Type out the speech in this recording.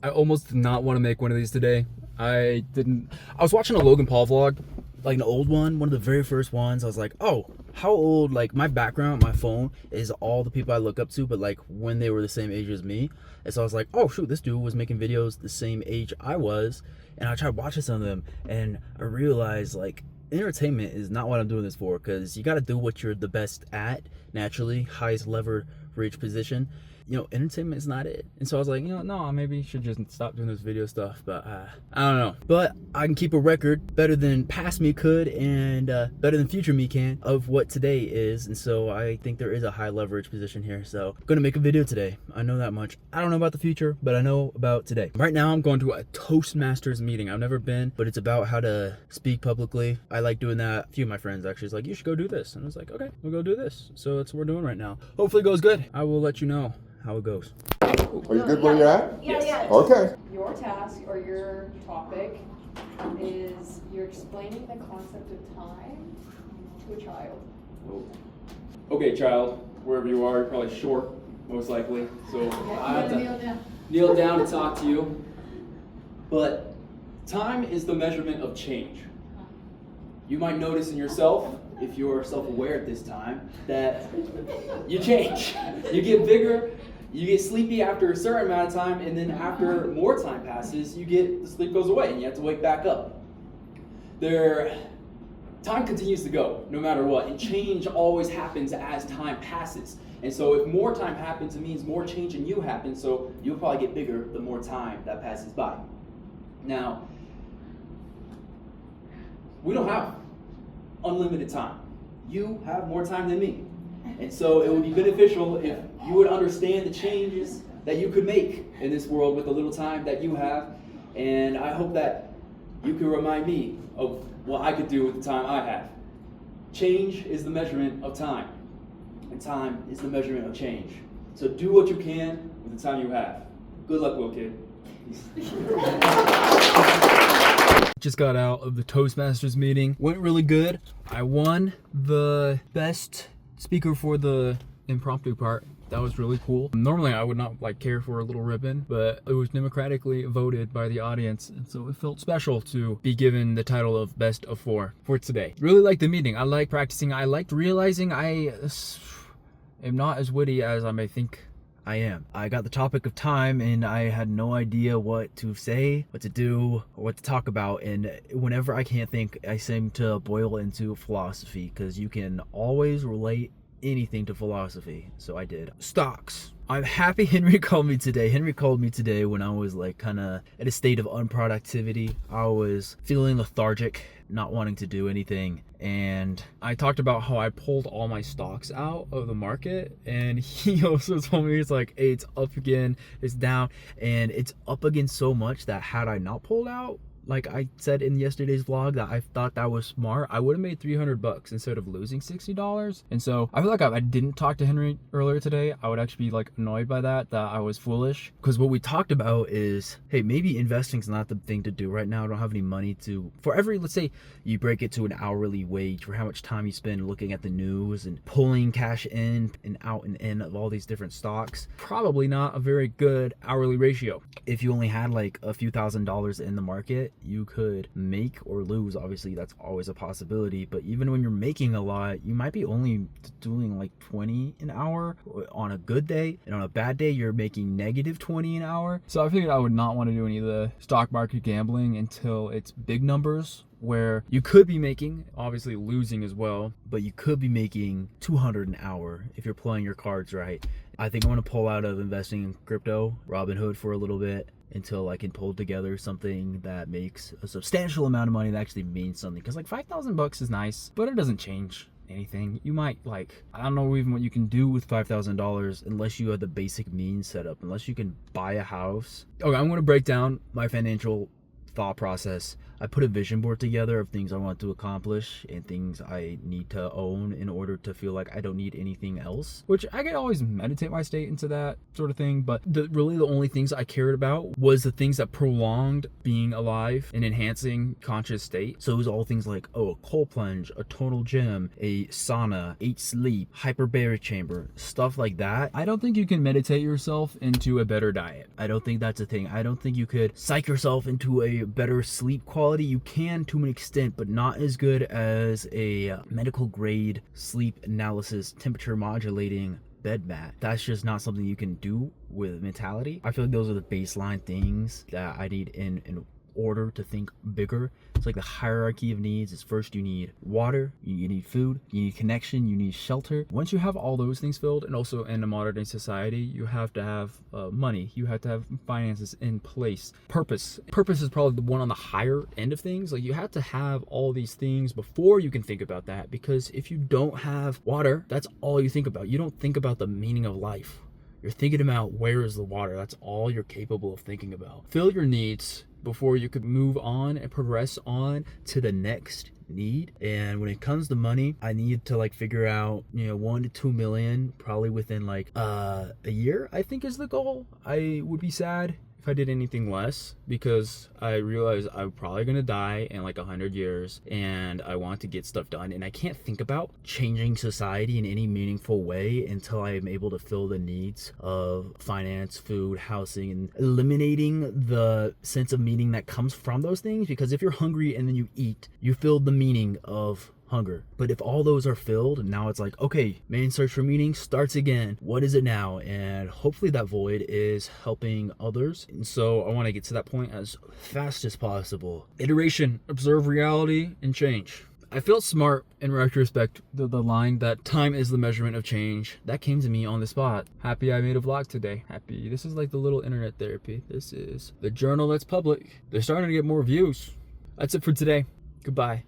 I almost did not want to make one of these today. I was watching a Logan Paul vlog, like an old one of the very first ones. I was like, oh, how old, like my background, my phone is all the people I look up to, but like when they were the same age as me. And so I was like, oh shoot, this dude was making videos the same age I was. And I tried watching some of them and I realized like entertainment is not what I'm doing this for, because you got to do what you're the best at naturally, highest leverage position. You know, entertainment is not it. And so I was like, you know, no, maybe you should just stop doing this video stuff. But I don't know. But I can keep a record better than past me could, and better than future me can, of what today is. And so I think there is a high leverage position here. So I'm gonna make a video today. I know that much. I don't know about the future, but I know about today. Right now I'm going to a Toastmasters meeting. I've never been, but it's about how to speak publicly. I like doing that. A few of my friends actually was like, you should go do this. And I was like, okay, we'll go do this. So that's what we're doing right now. Hopefully it goes good. I will let you know how it goes. Are you good where you're at? Yeah. Okay. Your task or your topic is you're explaining the concept of time to a child. Okay, child, wherever you are, you're probably short, most likely. So I have to kneel down to talk to you. But time is the measurement of change. You might notice in yourself, if you're self-aware at this time, that you change. You get bigger, you get sleepy after a certain amount of time, and then after more time passes, the sleep goes away and you have to wake back up. Time continues to go, no matter what, and change always happens as time passes. And so if more time happens, it means more change in you happens, so you'll probably get bigger the more time that passes by. Now, we don't have unlimited time. You have more time than me. And so it would be beneficial if you would understand the changes that you could make in this world with the little time that you have. And I hope that you can remind me of what I could do with the time I have. Change is the measurement of time, and time is the measurement of change. So do what you can with the time you have. Good luck, little kid. Just got out of the Toastmasters meeting. Went really good. I won the best speaker for the impromptu part. That was really cool. Normally I would not care for a little ribbon, but it was democratically voted by the audience, and so it felt special to be given the title of best of 4 for today. Really liked the meeting. I liked practicing. I liked realizing I am not as witty as I may think I am. I got the topic of time and I had no idea what to say, what to do, or what to talk about. And whenever I can't think, I seem to boil into philosophy, because you can always relate anything to philosophy. So I did. Stocks. I'm happy Henry called me today. Henry called me today when I was kind of at a state of unproductivity. I was feeling lethargic, not wanting to do anything. And I talked about how I pulled all my stocks out of the market. And he also told me, it's like, hey, it's up again, it's down. And it's up again so much that had I not pulled out, like I said in yesterday's vlog, that I thought that was smart, I would have made $300 instead of losing $60. And so I feel like if I didn't talk to Henry earlier today, I would actually be annoyed by that I was foolish. Because what we talked about is, hey, maybe investing's not the thing to do right now. I don't have any money to, for every, let's say you break it to an hourly wage for how much time you spend looking at the news and pulling cash in and out and in of all these different stocks, probably not a very good hourly ratio. If you only had a few $1,000s in the market, you could make or lose. Obviously that's always a possibility, but even when you're making a lot, you might be only doing 20 an hour on a good day, and on a bad day you're making negative 20 an hour. So I figured I would not want to do any of the stock market gambling until it's big numbers, where you could be making, obviously losing as well, but you could be making 200 an hour if you're playing your cards right. I think I'm going to pull out of investing in crypto, Robinhood, for a little bit, until I can pull together something that makes a substantial amount of money that actually means something. Because $5,000 is nice, but it doesn't change anything. You might I don't know even what you can do with $5,000 unless you have the basic means set up, unless you can buy a house. Okay, I'm going to break down my financial thought process. I put a vision board together of things I want to accomplish and things I need to own in order to feel like I don't need anything else, which I could always meditate my state into that sort of thing. But really the only things I cared about was the things that prolonged being alive and enhancing conscious state. So it was all things like, oh, a cold plunge, a tonal gym, a sauna, 8 sleep, hyperbaric chamber, stuff like that. I don't think you can meditate yourself into a better diet. I don't think that's a thing. I don't think you could psych yourself into a better sleep quality. You can to an extent, but not as good as a medical grade sleep analysis temperature modulating bed mat. That's just not something you can do with mentality. I feel like those are the baseline things that I need in order to think bigger. It's like the hierarchy of needs is first you need water, you need food, you need connection, you need shelter. Once you have all those things filled, and also in a modern day society, you have to have money, you have to have finances in place. Purpose is probably the one on the higher end of things. Like you have to have all these things before you can think about that, because if you don't have water, that's all you think about. You don't think about the meaning of life. You're thinking about where is the water. That's all you're capable of thinking about. Fill your needs before you could move on and progress on to the next need. And when it comes to money, I need to like figure out, 1 to 2 million probably within like a year, I think is the goal. I would be sad if I did anything less, because I realize I'm probably gonna die in like 100 years and I want to get stuff done, and I can't think about changing society in any meaningful way until I am able to fill the needs of finance, food, housing, and eliminating the sense of meaning that comes from those things. Because if you're hungry and then you eat, you filled the meaning of hunger. But if all those are filled, now it's like, okay, main search for meaning starts again. What is it now? And hopefully that void is helping others. And so I want to get to that point as fast as possible. Iteration, observe reality, and change. I felt smart in retrospect. The line that time is the measurement of change, that came to me on the spot. Happy I made a vlog today. Happy. This is like the little internet therapy. This is the journal that's public. They're starting to get more views. That's it for today. Goodbye.